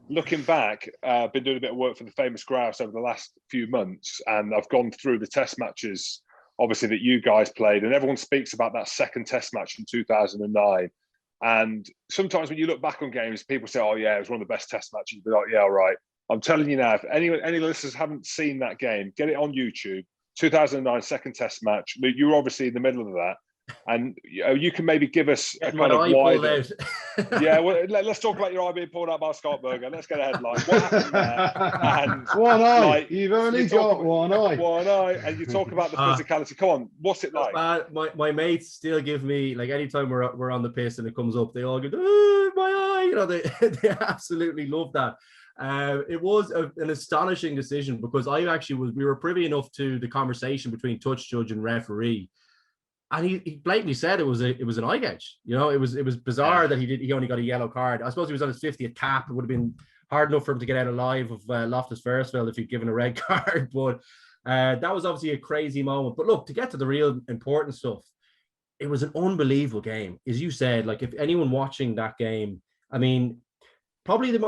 looking back, I've been doing a bit of work for the Famous Grouse over the last few months, and I've gone through the test matches, obviously, that you guys played, and everyone speaks about that second test match in 2009. And sometimes when you look back on games, people say, oh, yeah, it was one of the best test matches. You'd be like, yeah, all right. I'm telling you now, if any listeners haven't seen that game, get it on YouTube. 2009 second test match. You were obviously in the middle of that. And you can maybe give us a kind of wider... Yeah, well, let's talk about your eye being pulled out by Scott Berger. Let's get a headline. What happened there? And one eye. You've only got one eye. One eye. And you talk about the physicality. Come on, what's it like? My mates still give me, like, anytime we're on the piss and it comes up, they all go, oh, my eye. You know, they absolutely love that. It was an astonishing decision because we were privy enough to the conversation between touch judge and referee. And he blatantly said it was an eye gouge. You know, it was bizarre that he only got a yellow card. I suppose he was on his 50th cap. It would have been hard enough for him to get out alive of Loftus Versfeld if he'd given a red card. But that was obviously a crazy moment. But look, to get to the real important stuff, it was an unbelievable game. As you said, like, if anyone watching that game, I mean, probably the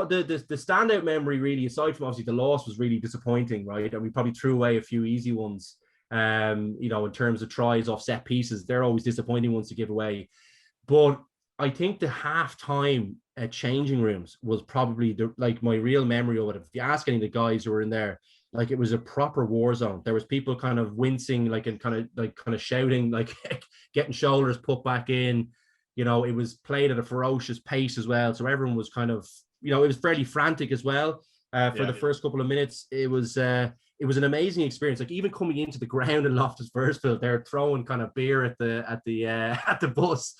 standout memory, really, aside from obviously the loss, was really disappointing, right? And we probably threw away a few easy ones. You know, in terms of tries off set pieces, they're always disappointing ones to give away. But I think the halftime changing rooms was probably my real memory of it. If you ask any of the guys who were in there, like, it was a proper war zone. There was people kind of wincing, like, and kind of shouting, like, getting shoulders put back in. You know, it was played at a ferocious pace as well. So everyone was kind of, you know, it was fairly frantic as well. For the first couple of minutes, it was an amazing experience. Like, even coming into the ground in Loftus Versfeld, they're throwing kind of beer at the bus.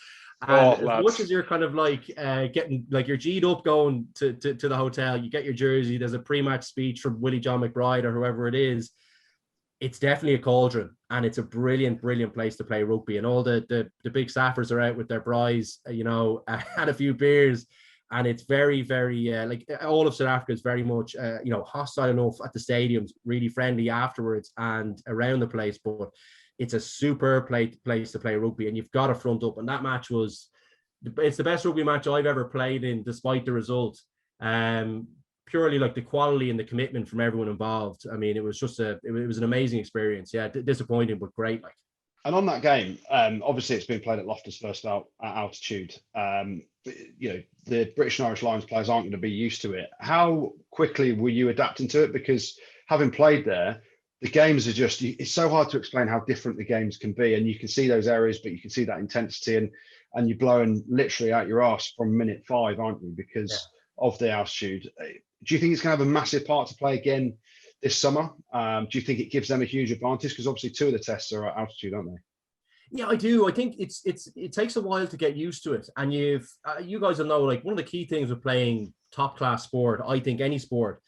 And as much as you're kind of like getting, like, you're G'd up going to the hotel, you get your jersey, there's a pre-match speech from Willie John McBride or whoever it is. It's definitely a cauldron, and it's a brilliant place to play rugby. And all the big staffers are out with their brides, you know, had a few beers. And it's very, very, like, all of South Africa is very much, you know, hostile enough at the stadiums, really friendly afterwards and around the place. But it's a super place to play rugby, and you've got to front up. And that match it's the best rugby match I've ever played in, despite the result. Purely, like, the quality and the commitment from everyone involved. I mean, it was just it was an amazing experience. Yeah, disappointing, but great. Like. And on that game, obviously it's been played at Loftus Versfeld at altitude. You know, the British and Irish Lions players aren't going to be used to it. How quickly were you adapting to it? Because having played there, the games are just, it's so hard to explain how different the games can be. And you can see those areas, but you can see that intensity, and you're blowing literally out your arse from minute 5, aren't you? Because of the altitude. Do you think it's going to have a massive part to play again this summer? Do you think it gives them a huge advantage? Because obviously 2 of the tests are at altitude, aren't they? Yeah, I do. I think it takes a while to get used to it. And you guys will know, like, one of the key things with playing top class sport, I think any sport,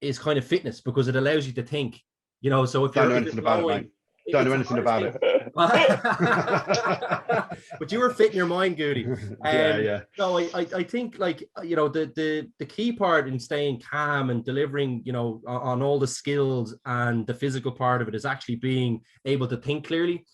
is kind of fitness, because it allows you to think, you know. So if don't know anything about it, mate. Don't know anything about it. But you were fit in your mind, Goody. Yeah. No, I think, like, you know, the key part in staying calm and delivering, you know, on all the skills and the physical part of it is actually being able to think clearly.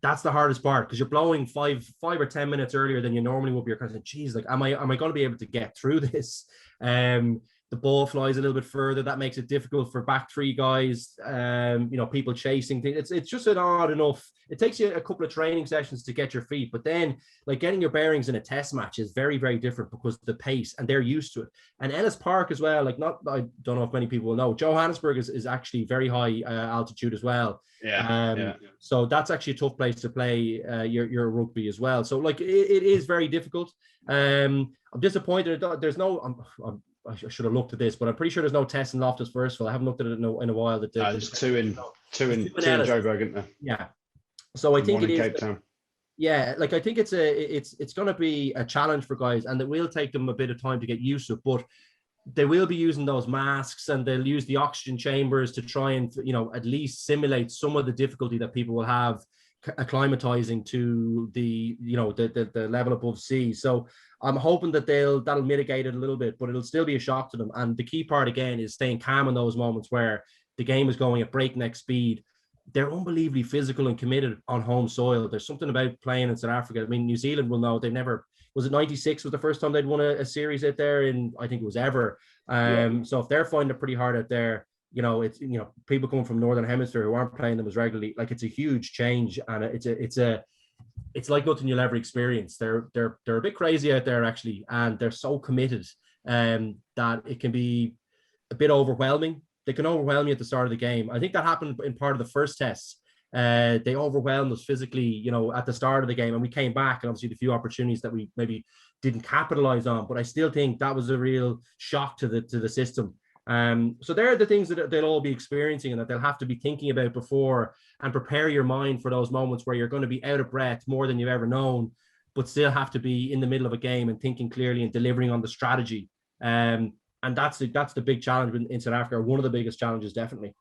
That's the hardest part, because you're blowing 5 or 10 minutes earlier than you normally would be. You're kind of saying, geez, like, am I going to be able to get through this? The ball flies a little bit further. That makes it difficult for back 3 guys. You know, people chasing things. It's just an odd enough. It takes you a couple of training sessions to get your feet, but then, like, getting your bearings in a test match is very, very different because of the pace, and they're used to it. And Ellis Park as well. Like, I don't know if many people will know, Johannesburg is actually very high altitude as well. So that's actually a tough place to play your rugby as well. So, like, it is very difficult. I'm disappointed. I should have looked at this, but I'm pretty sure there's no test in Loftus Versfeld. I haven't looked at it in a while. There's two in Joburg, isn't there? Yeah. So I think it is. Cape Town. Yeah, like, I think it's going to be a challenge for guys, and it will take them a bit of time to get used to it. But they will be using those masks, and they'll use the oxygen chambers to try and, you know, at least simulate some of the difficulty that people will have acclimatizing to the, you know, the level above sea. So I'm hoping that that'll mitigate it a little bit, but it'll still be a shock to them. And the key part, again, is staying calm in those moments where the game is going at breakneck speed. They're unbelievably physical and committed on home soil. There's something about playing in South Africa. I mean, New Zealand will know, they've never was it 96 was the first time they'd won a series out there in, I think it was ever. So if they're finding it pretty hard out there, it's, people coming from Northern Hemisphere who aren't playing them as regularly, like it's a huge change, and it's like nothing you'll ever experience. They're a bit crazy out there actually, and they're so committed that it can be a bit overwhelming. They can overwhelm you at the start of the game. I think that happened in part of the first test. They overwhelmed us physically, at the start of the game, and we came back, and obviously the few opportunities that we maybe didn't capitalize on. But I still think that was a real shock to the system. So there are the things that they'll all be experiencing and that they'll have to be thinking about before, and prepare your mind for those moments where you're going to be out of breath more than you've ever known, but still have to be in the middle of a game and thinking clearly and delivering on the strategy. And that's the big challenge in South Africa, one of the biggest challenges, definitely.